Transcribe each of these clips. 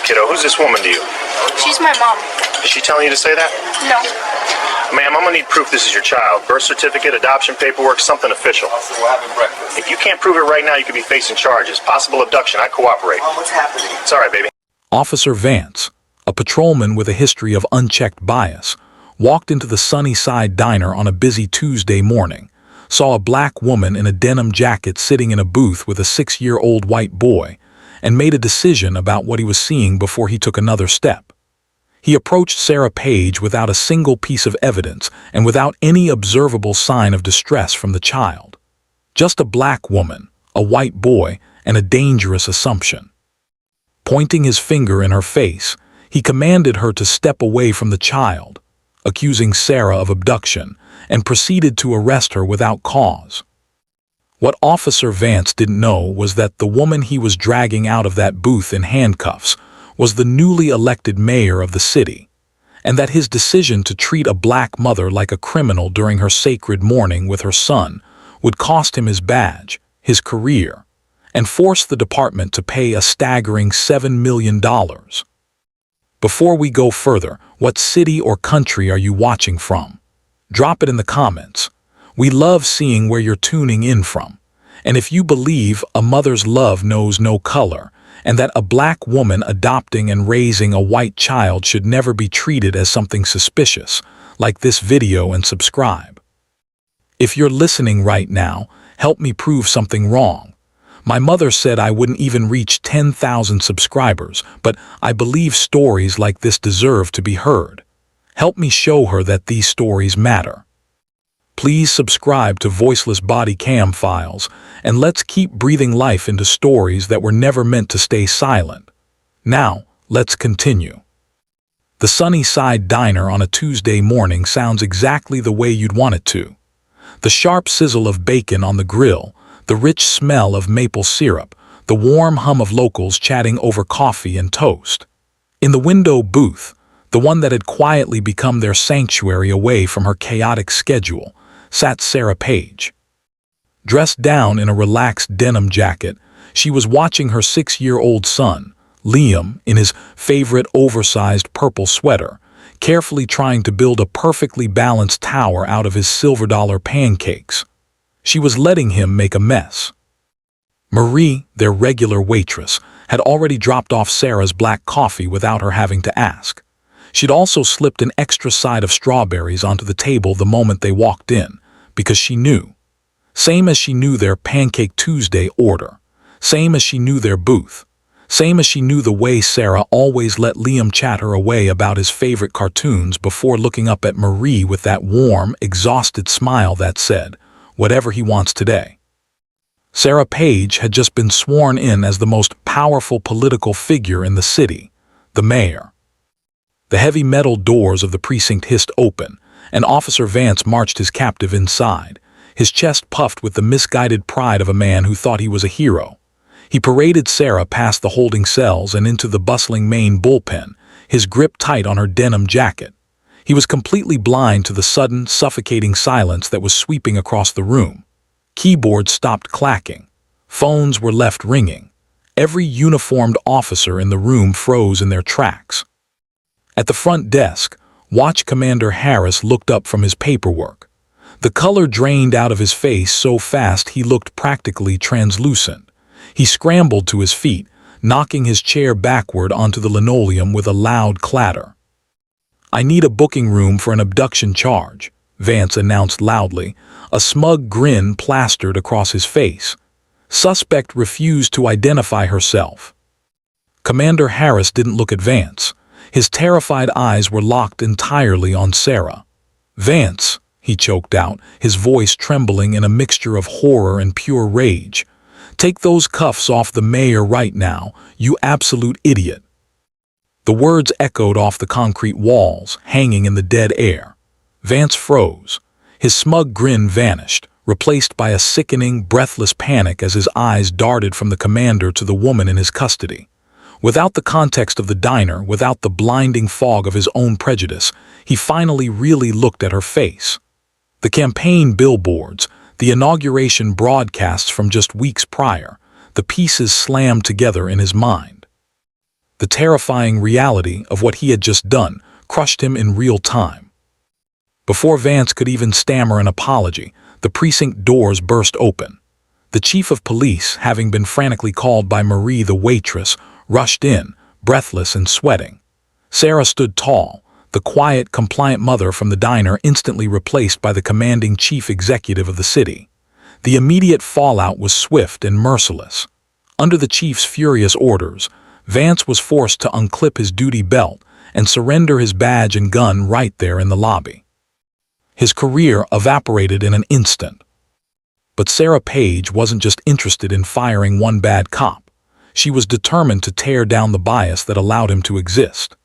minute, kiddo. Who's this woman to you? She's my mom. Is she telling you to say that? No. Ma'am, I'm gonna need proof this is your child. Birth certificate, adoption paperwork, something official. If you can't prove it right now, you could be facing charges. Possible abduction. I cooperate. Mom, what's happening? It's all right, baby. Officer Vance, a patrolman with a history of unchecked bias, walked into the Sunnyside Diner on a busy Tuesday morning, saw a black woman in a denim jacket sitting in a booth with a 6-year-old white boy, and made a decision about what he was seeing before he took another step. He approached Sarah Page without a single piece of evidence and without any observable sign of distress from the child. Just a black woman, a white boy, and a dangerous assumption. Pointing his finger in her face, he commanded her to step away from the child, accusing Sarah of abduction, and proceeded to arrest her without cause. What Officer Vance didn't know was that the woman he was dragging out of that booth in handcuffs was the newly elected mayor of the city, and that his decision to treat a black mother like a criminal during her sacred mourning with her son would cost him his badge, his career, and force the department to pay a staggering $7 million. Before we go further, what city or country are you watching from? Drop it in the comments. We love seeing where you're tuning in from. And if you believe a mother's love knows no color, and that a black woman adopting and raising a white child should never be treated as something suspicious, like this video and subscribe. If you're listening right now, help me prove something wrong. My mother said I wouldn't even reach 10,000 subscribers, but I believe stories like this deserve to be heard. Help me show her that these stories matter. Please subscribe to Voiceless Body Cam Files, and let's keep breathing life into stories that were never meant to stay silent. Now, let's continue. The Sunnyside Diner on a Tuesday morning sounds exactly the way you'd want it to. The sharp sizzle of bacon on the grill, the rich smell of maple syrup, the warm hum of locals chatting over coffee and toast. In the window booth, the one that had quietly become their sanctuary away from her chaotic schedule, sat Sarah Page. Dressed down in a relaxed denim jacket, she was watching her 6-year-old son, Liam, in his favorite oversized purple sweater, carefully trying to build a perfectly balanced tower out of his silver-dollar pancakes. She was letting him make a mess. Marie, their regular waitress, had already dropped off Sarah's black coffee without her having to ask. She'd also slipped an extra side of strawberries onto the table the moment they walked in, because she knew. Same as she knew their Pancake Tuesday order. Same as she knew their booth. Same as she knew the way Sarah always let Liam chat her away about his favorite cartoons before looking up at Marie with that warm, exhausted smile that said, "Whatever he wants today." Sarah Page had just been sworn in as the most powerful political figure in the city, the mayor. The heavy metal doors of the precinct hissed open, and Officer Vance marched his captive inside, his chest puffed with the misguided pride of a man who thought he was a hero. He paraded Sarah past the holding cells and into the bustling main bullpen, his grip tight on her denim jacket. He was completely blind to the sudden, suffocating silence that was sweeping across the room. Keyboards stopped clacking. Phones were left ringing. Every uniformed officer in the room froze in their tracks. At the front desk, Watch Commander Harris looked up from his paperwork. The color drained out of his face so fast he looked practically translucent. He scrambled to his feet, knocking his chair backward onto the linoleum with a loud clatter. "I need a booking room for an abduction charge," Vance announced loudly, a smug grin plastered across his face. Suspect refused to identify herself. Commander Harris didn't look at Vance. His terrified eyes were locked entirely on Sarah. "Vance," he choked out, his voice trembling in a mixture of horror and pure rage. "Take those cuffs off the mayor right now, you absolute idiot." The words echoed off the concrete walls, hanging in the dead air. Vance froze. His smug grin vanished, replaced by a sickening, breathless panic as his eyes darted from the commander to the woman in his custody. Without the context of the diner, without the blinding fog of his own prejudice, he finally really looked at her face. The campaign billboards, the inauguration broadcasts from just weeks prior, the pieces slammed together in his mind. The terrifying reality of what he had just done crushed him in real time. Before Vance could even stammer an apology, the precinct doors burst open. The chief of police, having been frantically called by Marie the waitress, rushed in, breathless and sweating. Sarah stood tall, the quiet, compliant mother from the diner instantly replaced by the commanding chief executive of the city. The immediate fallout was swift and merciless. Under the chief's furious orders, Vance was forced to unclip his duty belt and surrender his badge and gun right there in the lobby. His career evaporated in an instant. But Sarah Page wasn't just interested in firing one bad cop. She was determined to tear down the bias that allowed him to exist.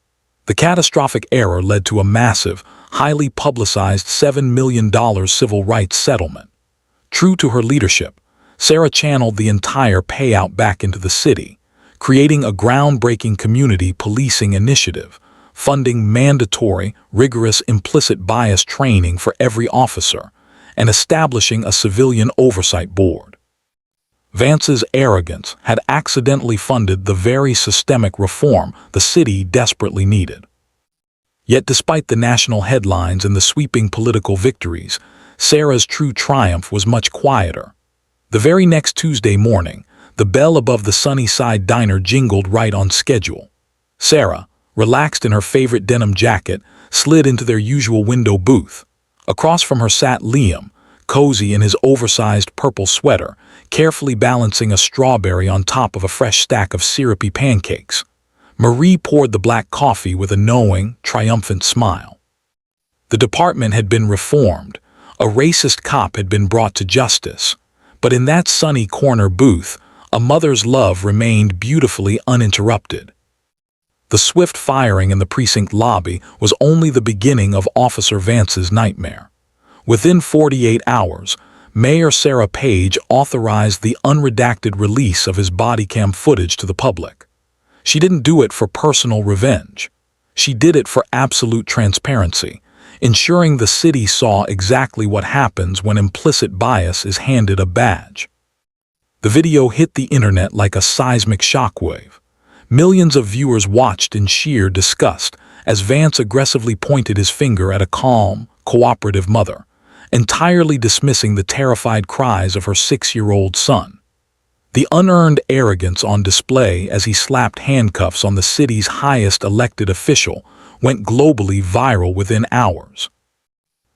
The catastrophic error led to a massive, highly publicized $7 million civil rights settlement. True to her leadership, Sarah channeled the entire payout back into the city, creating a groundbreaking community policing initiative, funding mandatory, rigorous implicit bias training for every officer, and establishing a civilian oversight board. Vance's arrogance had accidentally funded the very systemic reform the city desperately needed. Yet despite the national headlines and the sweeping political victories, Sarah's true triumph was much quieter. The very next Tuesday morning, the bell above the Sunnyside diner jingled right on schedule. Sarah, relaxed in her favorite denim jacket, slid into their usual window booth. Across from her sat Liam, cozy in his oversized purple sweater, carefully balancing a strawberry on top of a fresh stack of syrupy pancakes. Marie poured the black coffee with a knowing, triumphant smile. The department had been reformed. A racist cop had been brought to justice. But in that sunny corner booth, a mother's love remained beautifully uninterrupted. The swift firing in the precinct lobby was only the beginning of Officer Vance's nightmare. Within 48 hours, Mayor Sarah Page authorized the unredacted release of his bodycam footage to the public. She didn't do it for personal revenge. She did it for absolute transparency, ensuring the city saw exactly what happens when implicit bias is handed a badge. The video hit the internet like a seismic shockwave. Millions of viewers watched in sheer disgust as Vance aggressively pointed his finger at a calm, cooperative mother, entirely dismissing the terrified cries of her 6-year-old son. The unearned arrogance on display as he slapped handcuffs on the city's highest elected official went globally viral within hours.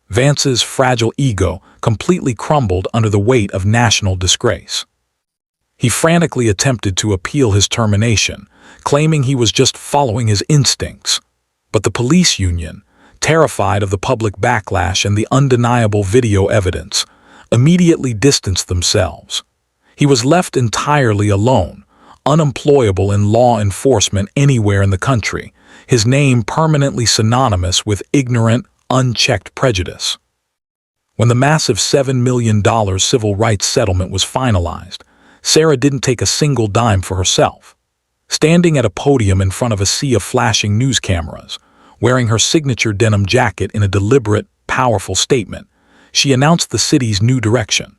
Vance's fragile ego completely crumbled under the weight of national disgrace. He frantically attempted to appeal his termination, claiming he was just following his instincts. But the police union, terrified of the public backlash and the undeniable video evidence, immediately distanced themselves. He was left entirely alone, unemployable in law enforcement anywhere in the country, his name permanently synonymous with ignorant, unchecked prejudice. When the massive $7 million civil rights settlement was finalized, Sarah didn't take a single dime for herself. Standing at a podium in front of a sea of flashing news cameras, wearing her signature denim jacket in a deliberate, powerful statement, she announced the city's new direction.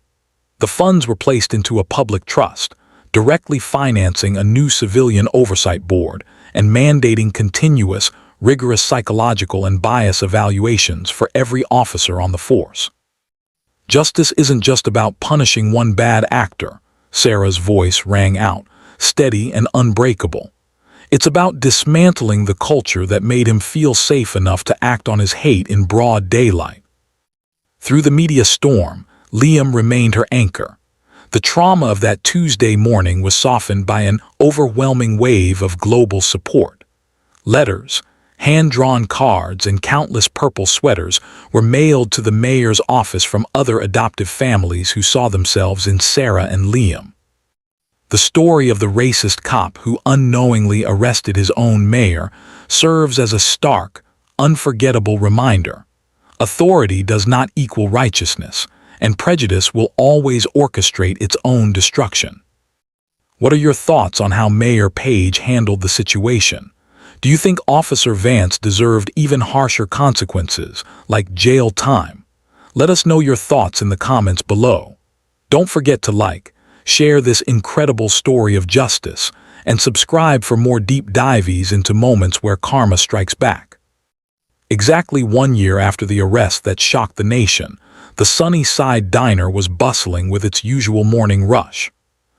The funds were placed into a public trust, directly financing a new civilian oversight board and mandating continuous, rigorous psychological and bias evaluations for every officer on the force. Justice isn't just about punishing one bad actor, Sarah's voice rang out, steady and unbreakable. It's about dismantling the culture that made him feel safe enough to act on his hate in broad daylight. Through the media storm, Liam remained her anchor. The trauma of that Tuesday morning was softened by an overwhelming wave of global support. Letters, hand-drawn cards, and countless purple sweaters were mailed to the mayor's office from other adoptive families who saw themselves in Sarah and Liam. The story of the racist cop who unknowingly arrested his own mayor serves as a stark, unforgettable reminder. Authority does not equal righteousness, and prejudice will always orchestrate its own destruction. What are your thoughts on how Mayor Page handled the situation? Do you think Officer Vance deserved even harsher consequences, like jail time? Let us know your thoughts in the comments below. Don't forget to like, share this incredible story of justice, and subscribe for more deep dives into moments where karma strikes back. Exactly 1 year after the arrest that shocked the nation, the Sunnyside Diner was bustling with its usual morning rush.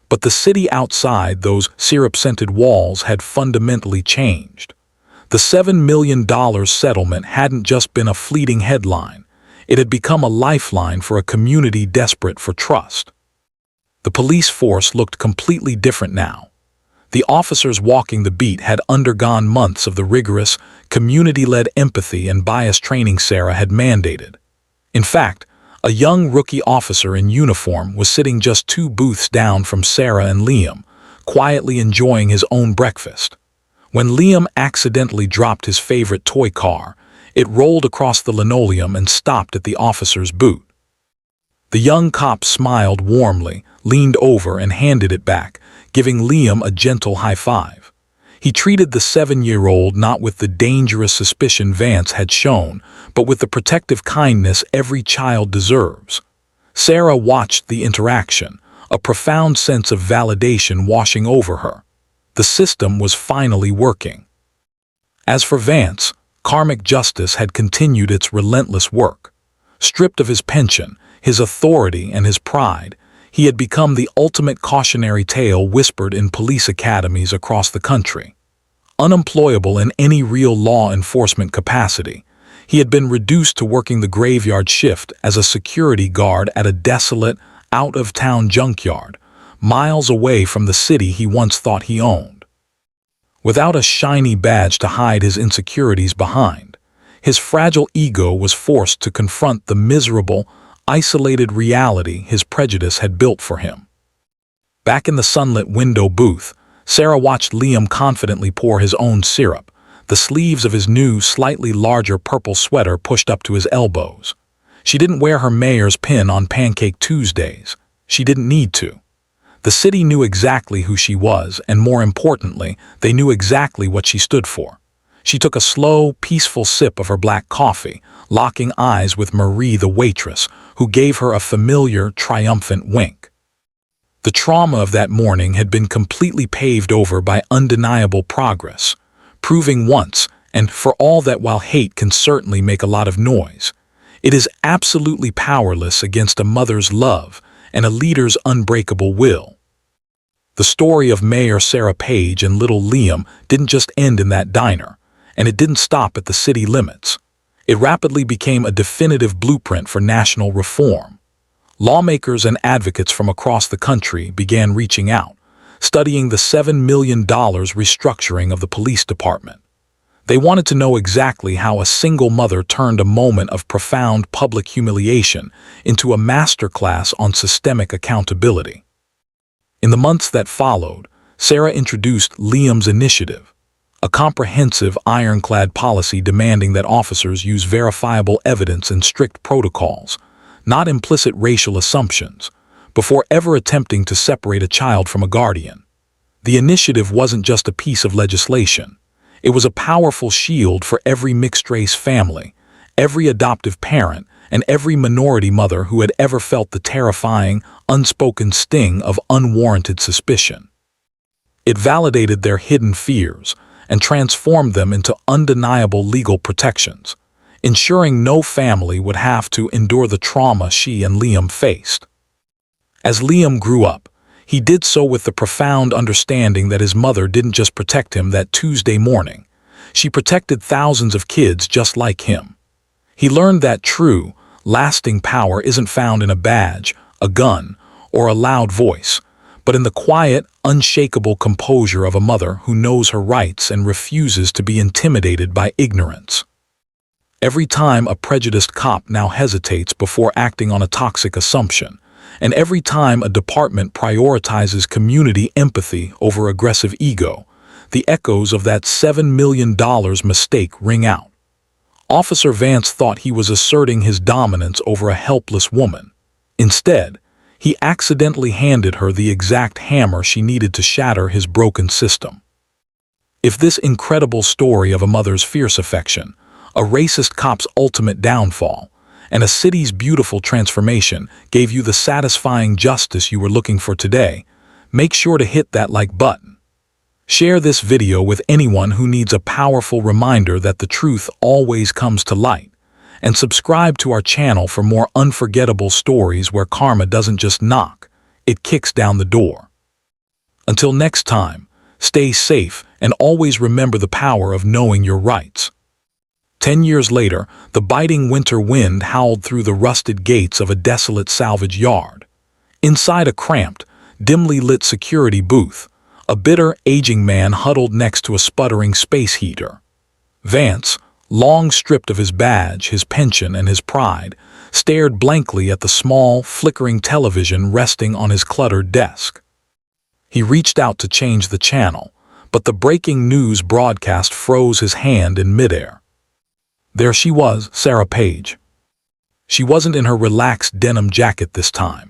But the city outside those syrup-scented walls had fundamentally changed. The $7 million settlement hadn't just been a fleeting headline. It had become a lifeline for a community desperate for trust. The police force looked completely different now. The officers walking the beat had undergone months of the rigorous, community-led empathy and bias training Sarah had mandated. In fact, a young rookie officer in uniform was sitting just 2 booths down from Sarah and Liam, quietly enjoying his own breakfast. When Liam accidentally dropped his favorite toy car, it rolled across the linoleum and stopped at the officer's boot. The young cop smiled warmly, leaned over and handed it back, giving Liam a gentle high five. He treated the 7-year-old not with the dangerous suspicion Vance had shown, but with the protective kindness every child deserves. Sarah watched the interaction, a profound sense of validation washing over her. The system was finally working. As for Vance, karmic justice had continued its relentless work. Stripped of his pension, his authority, and his pride, he had become the ultimate cautionary tale whispered in police academies across the country. Unemployable in any real law enforcement capacity, he had been reduced to working the graveyard shift as a security guard at a desolate, out-of-town junkyard, miles away from the city he once thought he owned. Without a shiny badge to hide his insecurities behind, his fragile ego was forced to confront the miserable, isolated reality his prejudice had built for him. Back in the sunlit window booth, Sarah watched Liam confidently pour his own syrup, the sleeves of his new, slightly larger purple sweater pushed up to his elbows. She didn't wear her mayor's pin on Pancake Tuesdays. She didn't need to. The city knew exactly who she was, and more importantly, they knew exactly what she stood for. She took a slow, peaceful sip of her black coffee, locking eyes with Marie the waitress, who gave her a familiar, triumphant wink. The trauma of that morning had been completely paved over by undeniable progress, proving once and for all that while hate can certainly make a lot of noise, it is absolutely powerless against a mother's love and a leader's unbreakable will. The story of Mayor Sarah Page and little Liam didn't just end in that diner, and it didn't stop at the city limits. It rapidly became a definitive blueprint for national reform. Lawmakers and advocates from across the country began reaching out, studying the $7 million restructuring of the police department. They wanted to know exactly how a single mother turned a moment of profound public humiliation into a masterclass on systemic accountability. In the months that followed, Sarah introduced Liam's initiative, a comprehensive, ironclad policy demanding that officers use verifiable evidence and strict protocols, not implicit racial assumptions, before ever attempting to separate a child from a guardian. The initiative wasn't just a piece of legislation. It was a powerful shield for every mixed-race family, every adoptive parent, and every minority mother who had ever felt the terrifying, unspoken sting of unwarranted suspicion. It validated their hidden fears and transformed them into undeniable legal protections, ensuring no family would have to endure the trauma she and Liam faced. As Liam grew up, he did so with the profound understanding that his mother didn't just protect him that Tuesday morning. She protected thousands of kids just like him. He learned that true, lasting power isn't found in a badge, a gun, or a loud voice, but in the quiet, unshakable composure of a mother who knows her rights and refuses to be intimidated by ignorance. Every time a prejudiced cop now hesitates before acting on a toxic assumption, and every time a department prioritizes community empathy over aggressive ego, the echoes of that $7 million mistake ring out. Officer Vance thought he was asserting his dominance over a helpless woman. Instead, he accidentally handed her the exact hammer she needed to shatter his broken system. If this incredible story of a mother's fierce affection, a racist cop's ultimate downfall, and a city's beautiful transformation gave you the satisfying justice you were looking for today, make sure to hit that like button. Share this video with anyone who needs a powerful reminder that the truth always comes to light. And subscribe to our channel for more unforgettable stories where karma doesn't just knock, it kicks down the door. Until next time, stay safe and always remember the power of knowing your rights. 10 years later, the biting winter wind howled through the rusted gates of a desolate salvage yard. Inside a cramped, dimly lit security booth, a bitter, aging man huddled next to a sputtering space heater. Vance, long stripped of his badge, his pension, and his pride, stared blankly at the small, flickering television resting on his cluttered desk. He reached out to change the channel, but the breaking news broadcast froze his hand in midair. There she was, Sarah Page. She wasn't in her relaxed denim jacket this time.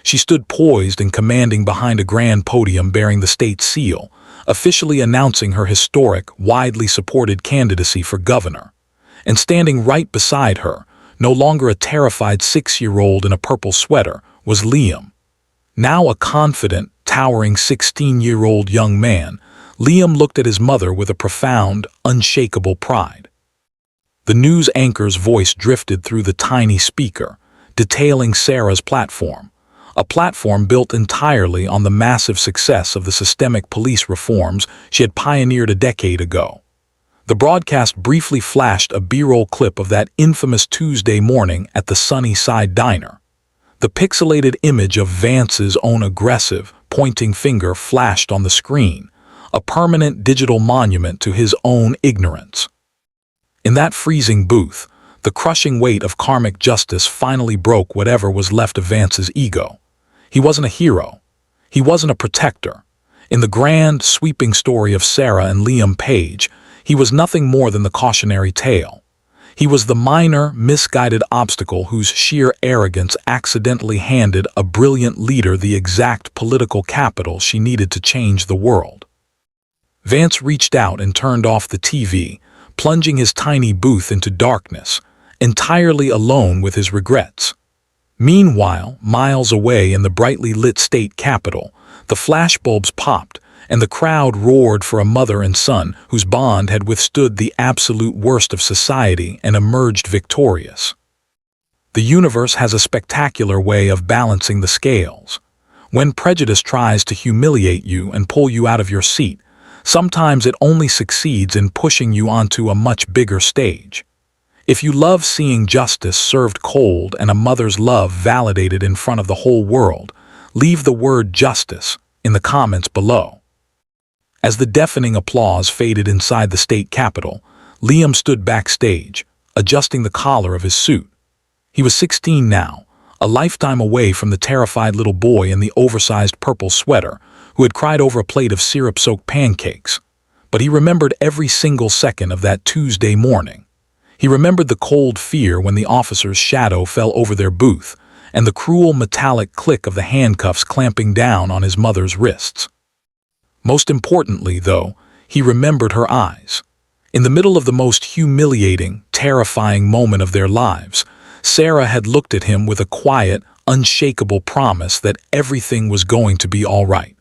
She stood poised and commanding behind a grand podium bearing the state seal, officially announcing her historic, widely supported candidacy for governor. And standing right beside her, no longer a terrified 6-year-old in a purple sweater, was Liam. Now a confident, towering 16-year-old young man, Liam looked at his mother with a profound, unshakable pride. The news anchor's voice drifted through the tiny speaker, detailing Sarah's platform, a platform built entirely on the massive success of the systemic police reforms she had pioneered a decade ago. The broadcast briefly flashed a B-roll clip of that infamous Tuesday morning at the Sunnyside Diner. The pixelated image of Vance's own aggressive, pointing finger flashed on the screen, a permanent digital monument to his own ignorance. In that freezing booth, the crushing weight of karmic justice finally broke whatever was left of Vance's ego. He wasn't a hero. He wasn't a protector. In the grand, sweeping story of Sarah and Liam Page, he was nothing more than the cautionary tale. He was the minor, misguided obstacle whose sheer arrogance accidentally handed a brilliant leader the exact political capital she needed to change the world. Vance reached out and turned off the TV, plunging his tiny booth into darkness, entirely alone with his regrets. Meanwhile, miles away in the brightly lit state capitol, the flashbulbs popped, and the crowd roared for a mother and son whose bond had withstood the absolute worst of society and emerged victorious. The universe has a spectacular way of balancing the scales. When prejudice tries to humiliate you and pull you out of your seat, sometimes it only succeeds in pushing you onto a much bigger stage. If you love seeing justice served cold and a mother's love validated in front of the whole world, leave the word justice in the comments below. As the deafening applause faded inside the state capitol, Liam stood backstage, adjusting the collar of his suit. He was 16 now, a lifetime away from the terrified little boy in the oversized purple sweater who had cried over a plate of syrup-soaked pancakes. But he remembered every single second of that Tuesday morning. He remembered the cold fear when the officer's shadow fell over their booth, and the cruel metallic click of the handcuffs clamping down on his mother's wrists. Most importantly, though, he remembered her eyes. In the middle of the most humiliating, terrifying moment of their lives, Sarah had looked at him with a quiet, unshakable promise that everything was going to be all right.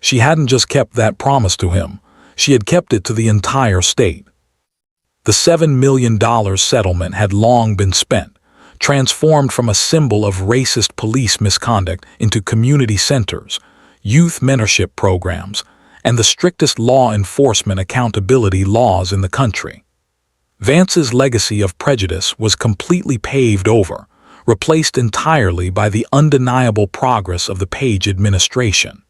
She hadn't just kept that promise to him, she had kept it to the entire state. The $7 million settlement had long been spent, transformed from a symbol of racist police misconduct into community centers, youth mentorship programs, and the strictest law enforcement accountability laws in the country. Vance's legacy of prejudice was completely paved over, replaced entirely by the undeniable progress of the Page administration.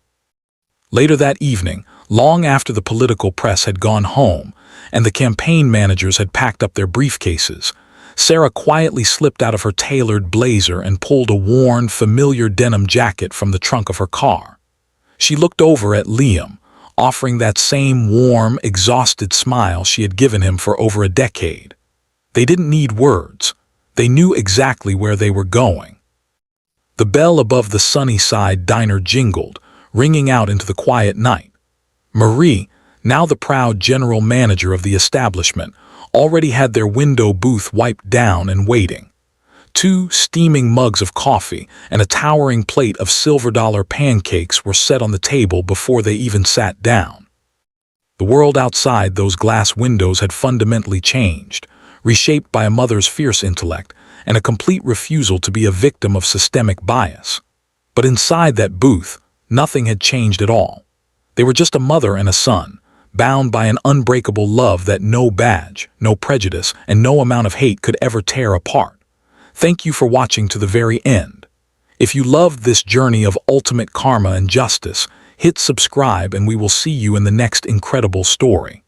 Later that evening, long after the political press had gone home and the campaign managers had packed up their briefcases, Sarah quietly slipped out of her tailored blazer and pulled a worn, familiar denim jacket from the trunk of her car. She looked over at Liam, offering that same warm, exhausted smile she had given him for over a decade. They didn't need words. They knew exactly where they were going. The bell above the Sunnyside Diner jingled, ringing out into the quiet night. Marie, now the proud general manager of the establishment, already had their window booth wiped down and waiting. 2 steaming mugs of coffee and a towering plate of silver-dollar pancakes were set on the table before they even sat down. The world outside those glass windows had fundamentally changed, reshaped by a mother's fierce intellect and a complete refusal to be a victim of systemic bias. But inside that booth, nothing had changed at all. They were just a mother and a son, bound by an unbreakable love that no badge, no prejudice, and no amount of hate could ever tear apart. Thank you for watching to the very end. If you loved this journey of ultimate karma and justice, hit subscribe and we will see you in the next incredible story.